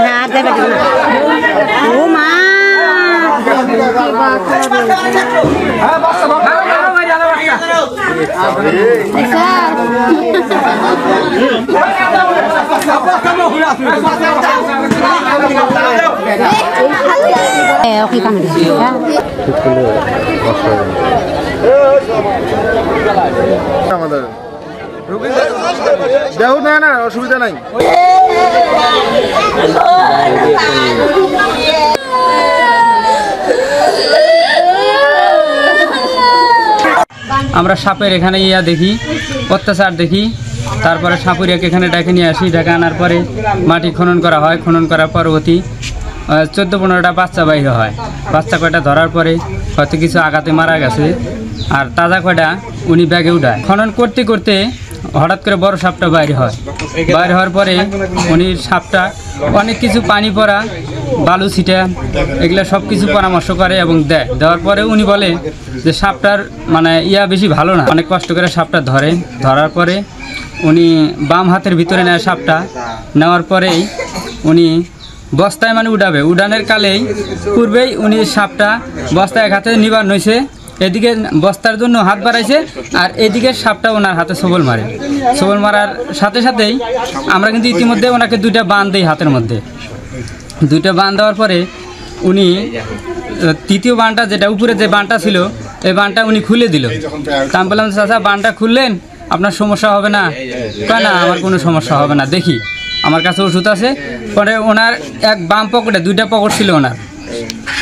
হ্যাঁ দেবে ও মা দেহ না না অসুবিধা নাই। আমরা সাপের এখানে ইয়া দেখি, অত্যাচার দেখি। তারপরে সাপুরিয়াকে এখানে ডেকে নিয়ে আসি, ডেকে আনার পরে মাটি খনন করা হয়। খনন করার পরবর্তী 14-15টা বাচ্চা বাইর হয়। বাচ্চা কয়টা ধরার পরে হয়তো কিছু আঘাতে মারা গেছে, আর তাজা কয়টা উনি ব্যাগে উঠায়। খনন করতে করতে হঠাৎ করে বড় সাপটা বাইরে হয়। বাইরে হওয়ার পরে উনি সাপটা অনেক কিছু পানি পড়া, বালু ছিটা, এগুলো সব কিছু পরামর্শ করে এবং দেওয়ার পরে উনি বলে যে সাপটার মানে ইয়া বেশি ভালো না। অনেক কষ্ট করে সাপটা ধরার পরে উনি বাম হাতের ভিতরে নেয় সাপটা। নেওয়ার পরেই উনি বস্তায় মানে উড়ানের কালেই পূর্বেই উনি সাপটা বস্তায় এক হাতে নিবার নইছে, এদিকে বস্তার জন্য হাত বাড়াইছে, আর এদিকে সাপটা ওনার হাতে সবল মারে। সবল মারার সাথে সাথেই আমরা কিন্তু ইতিমধ্যে ওনাকে 2টা বান দিই হাতের মধ্যে। 2টা বান দেওয়ার পরে উনি তৃতীয় বানটা, যেটা উপরে যে বানটা ছিল, এই বানটা উনি খুলে দিল। তা আমি বললাম, চাচা বানটা খুললেন, আপনার সমস্যা হবে না? কয় না, আমার কোনো সমস্যা হবে না, দেখি আমার কাছে ওষুধ আছে। পরে ওনার এক বাম পকেটে 2টা পকেট ছিল, ওনার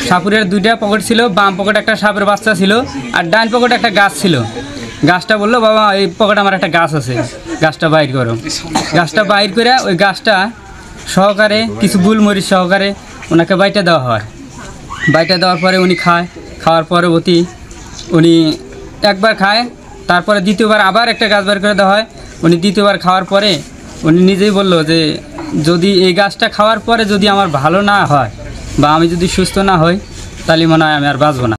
সাপুরের 2টা পকেট ছিল। বাম পকেটে একটা সাপের বাচ্চা ছিল, আর ডান পকেটে একটা গাছ ছিল। গাছটা বললো, বাবা এই পকেটে আমার একটা গাছ আছে, গাছটা বাইর করো। গাছটা বাইর করে ওই গাছটা সহকারে কিছু গুলমরিচ সহকারে ওনাকে বাইটা দেওয়া হয়। বাইটা দেওয়ার পরে উনি খায়। খাওয়ার পরবর্তী উনি একবার খায়, তারপরে দ্বিতীয়বার আবার একটা গাছ বের করে দেওয়া হয়। উনি দ্বিতীয়বার খাওয়ার পরে উনি নিজেই বলল যে যদি এই গাছটা খাওয়ার পরে যদি আমার ভালো না হয় বা আমি যদি সুস্থ না হই, তাহলে মনে হয় আমি আর বাঁচবো না।